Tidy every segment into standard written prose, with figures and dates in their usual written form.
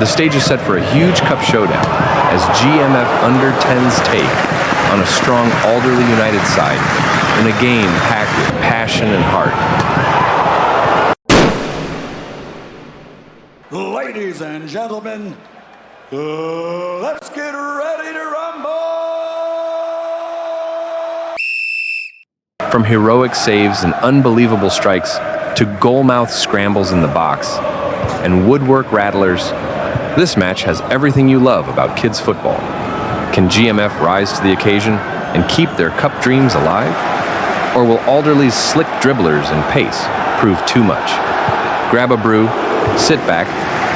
The stage is set for a huge cup showdown as GMF under-10s take on a strong Alderley United side in a game packed with passion and heart. Ladies and gentlemen, let's get ready to rumble! From heroic saves and unbelievable strikes to goal-mouth scrambles in the box and woodwork rattlers, this match has everything you love about kids football. Can GMF rise to the occasion and keep their cup dreams alive? Or will Alderley's slick dribblers and pace prove too much? Grab a brew, sit back,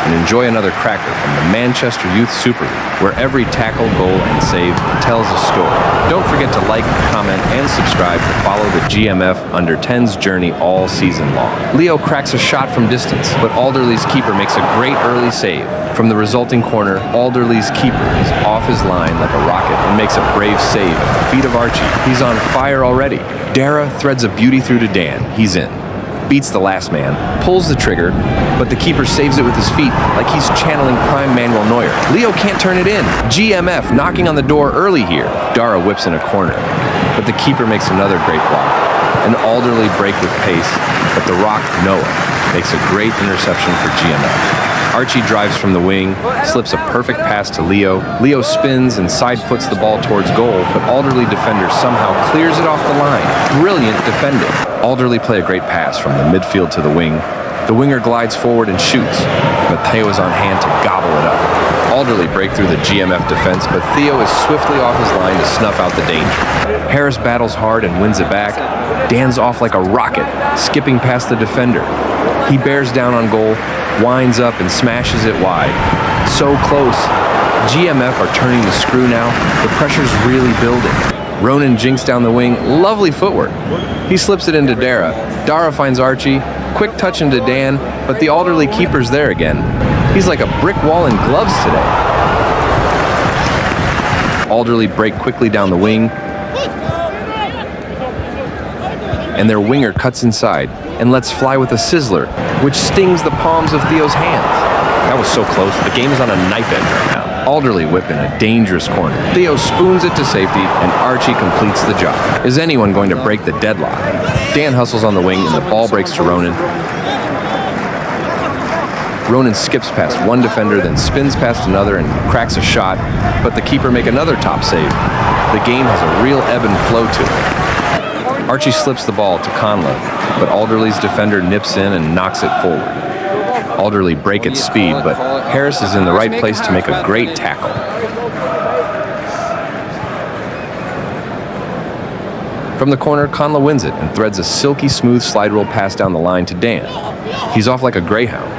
and enjoy another cracker from the Manchester Youth Super League, where every tackle, goal, and save tells a story. Don't forget to like, comment, and subscribe to follow the GMF under-10s journey all season long. Leo cracks a shot from distance, but Alderley's keeper makes a great early save. From the resulting corner, Alderley's keeper is off his line like a rocket and makes a brave save at the feet of Archie. He's on fire already. Dara threads a beauty through to Dan. He's in. Beats the last man, pulls the trigger, but the keeper saves it with his feet like he's channeling prime Manuel Neuer. Leo can't turn it in. GMF knocking on the door early here. Dara whips in a corner, but the keeper makes another great block. An Alderley break with pace, but the rock Noah makes a great interception for GMF. Archie drives from the wing, slips a perfect pass to Leo. Leo spins and side foots the ball towards goal, but Alderley defender somehow clears it off the line. Brilliant defending. Alderley play a great pass from the midfield to the wing. The winger glides forward and shoots, but Theo is on hand to gobble it up. Alderley break through the GMF defense, but Theo is swiftly off his line to snuff out the danger. Harris battles hard and wins it back. Dan's off like a rocket, skipping past the defender. He bears down on goal, winds up and smashes it wide. So close. GMF are turning the screw now. The pressure's really building. Ronan jinks down the wing. Lovely footwork. He slips it into Dara. Dara finds Archie. Quick touch into Dan, but the Alderley keeper's there again. He's like a brick wall in gloves today. Alderley break quickly down the wing, and their winger cuts inside and lets fly with a sizzler, which stings the palms of Theo's hands. That was so close. The game is on a knife edge right now. Alderley whip in a dangerous corner. Theo spoons it to safety, and Archie completes the job. Is anyone going to break the deadlock? Dan hustles on the wing, and the ball breaks to Ronan. Ronan skips past one defender, then spins past another and cracks a shot, but the keeper make another top save. The game has a real ebb and flow to it. Archie slips the ball to Conla, but Alderley's defender nips in and knocks it forward. Alderley break at speed, but Harris is in the right place to make a great tackle. From the corner, Conla wins it and threads a silky smooth slide roll pass down the line to Dan. He's off like a greyhound.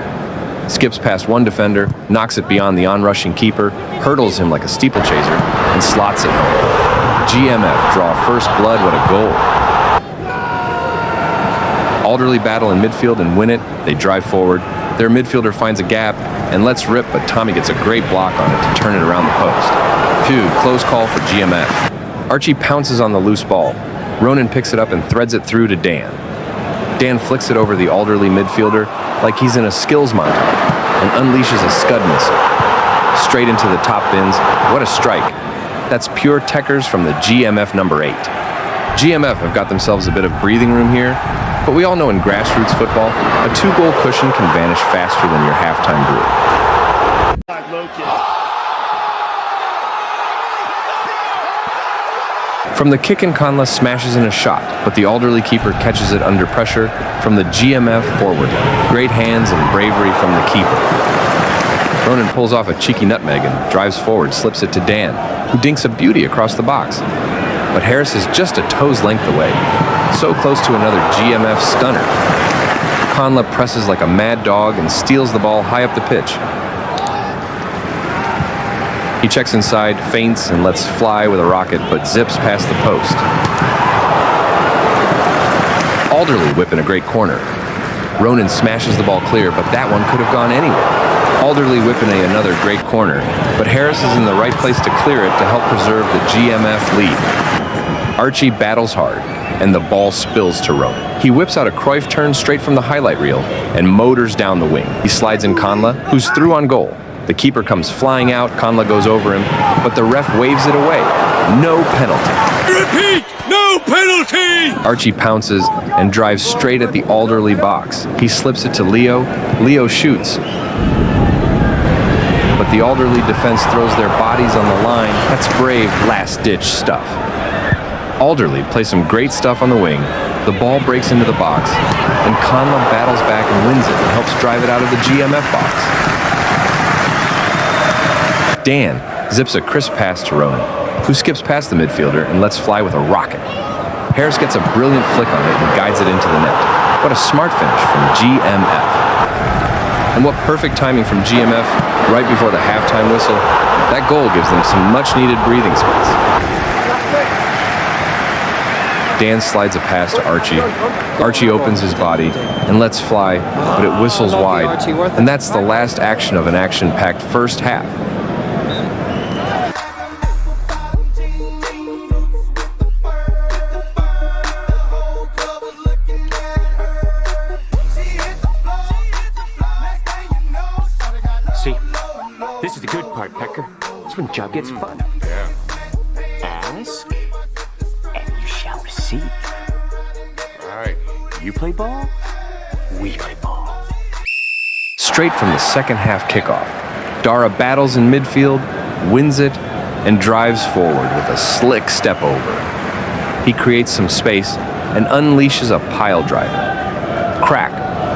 Skips past one defender, knocks it beyond the onrushing keeper, hurdles him like a steeplechaser, and slots it home. GMF draw first blood. What a goal. Alderley battle in midfield and win it. They drive forward. Their midfielder finds a gap and lets rip, but Tommy gets a great block on it to turn it around the post. Phew, close call for GMF. Archie pounces on the loose ball. Ronan picks it up and threads it through to Dan. Dan flicks it over the Alderley midfielder like he's in a skills montage and unleashes a scud missile. Straight into the top bins. What a strike. That's pure techers from the GMF number 8. GMF have got themselves a bit of breathing room here, but we all know in grassroots football, a 2-goal cushion can vanish faster than your halftime brew. From the kick, and Conla smashes in a shot, but the Alderley keeper catches it under pressure from the GMF forward line. Great hands and bravery from the keeper. Ronan pulls off a cheeky nutmeg and drives forward, slips it to Dan, who dinks a beauty across the box. But Harris is just a toe's length away, so close to another GMF stunner. Conla presses like a mad dog and steals the ball high up the pitch. He checks inside, feints, and lets fly with a rocket, but zips past the post. Alderley whip in a great corner. Ronan smashes the ball clear, but that one could have gone anywhere. Alderley whip in another great corner, but Harris is in the right place to clear it to help preserve the GMF lead. Archie battles hard, and the ball spills to Ronan. He whips out a Cruyff turn straight from the highlight reel and motors down the wing. He slides in Conla, who's through on goal. The keeper comes flying out, Conla goes over him, but the ref waves it away. No penalty. Repeat, no penalty! Archie pounces and drives straight at the Alderley box. He slips it to Leo. Leo shoots. But the Alderley defense throws their bodies on the line. That's brave, last-ditch stuff. Alderley plays some great stuff on the wing. The ball breaks into the box, and Conla battles back and wins it and helps drive it out of the GMF box. Dan zips a crisp pass to Ronan, who skips past the midfielder and lets fly with a rocket. Harris gets a brilliant flick on it and guides it into the net. What a smart finish from GMF. And what perfect timing from GMF right before the halftime whistle. That goal gives them some much-needed breathing space. Dan slides a pass to Archie. Archie opens his body and lets fly, but it whistles wide. And that's the last action of an action-packed first half. See, this is the good part, Pecker. It's when job gets fun. Ask, and you shall receive. All right. You play ball, we play ball. Straight from the second half kickoff, Dara battles in midfield, wins it, and drives forward with a slick step over. He creates some space and unleashes a pile driver. Crack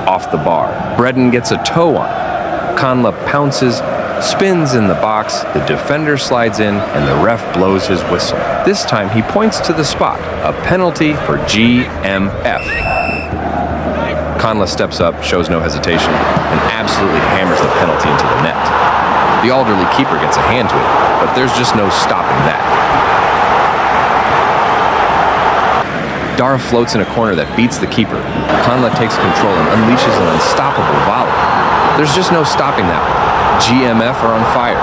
off the bar. Bredden gets a toe on it. Conla pounces, spins in the box, the defender slides in, and the ref blows his whistle. This time he points to the spot, a penalty for GMF. Conla steps up, shows no hesitation, and absolutely hammers the penalty into the net. The Alderley keeper gets a hand to it, but there's just no stopping that. Dara floats in a corner that beats the keeper. Conla takes control and unleashes an unstoppable volley. There's just no stopping that one. GMF are on fire.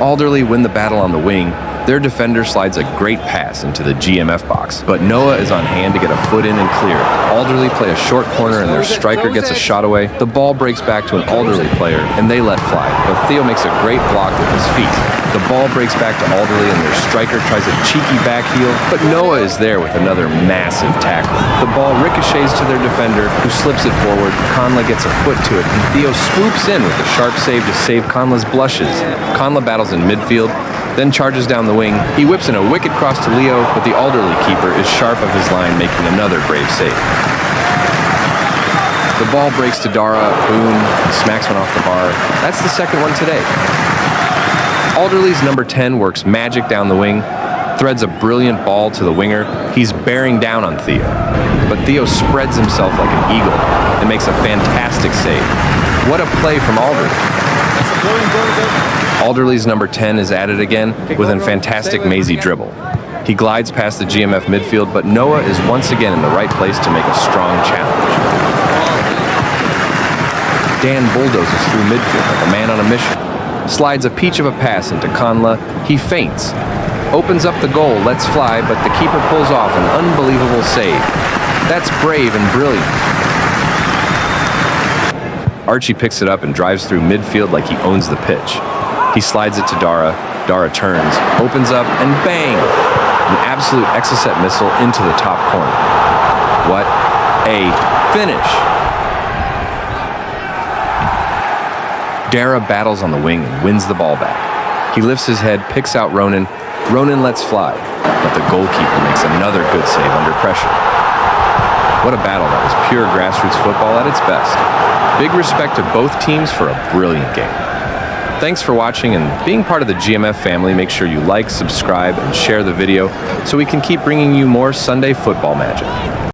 Alderley win the battle on the wing. Their defender slides a great pass into the GMF box, but Noah is on hand to get a foot in and clear. Alderley play a short corner and their striker gets a shot away. The ball breaks back to an Alderley player and they let fly, but Theo makes a great block with his feet. The ball breaks back to Alderley and their striker tries a cheeky back heel, but Noah is there with another massive tackle. The ball ricochets to their defender, who slips it forward. Conla gets a foot to it, and Theo swoops in with a sharp save to save Conla's blushes. Conla battles in midfield, then charges down the wing. He whips in a wicked cross to Leo, but the Alderley keeper is sharp of his line, making another brave save. The ball breaks to Dara, boom, he smacks one off the bar. That's the second one today. Alderley's number 10 works magic down the wing, threads a brilliant ball to the winger. He's bearing down on Theo, but Theo spreads himself like an eagle and makes a fantastic save. What a play from Alderley. Alderley's number 10 is at it again with a fantastic mazy dribble. He glides past the GMF midfield, but Noah is once again in the right place to make a strong challenge. Dan bulldozes through midfield like a man on a mission. Slides a peach of a pass into Conla. He feints. Opens up the goal, lets fly, but the keeper pulls off an unbelievable save. That's brave and brilliant. Archie picks it up and drives through midfield like he owns the pitch. He slides it to Dara. Dara turns, opens up, and bang! An absolute exocet missile into the top corner. What a finish! Dara battles on the wing and wins the ball back. He lifts his head, picks out Ronan. Ronan lets fly, but the goalkeeper makes another good save under pressure. What a battle that was, pure grassroots football at its best. Big respect to both teams for a brilliant game. Thanks for watching, and being part of the GMF family, make sure you like, subscribe, and share the video so we can keep bringing you more Sunday football magic.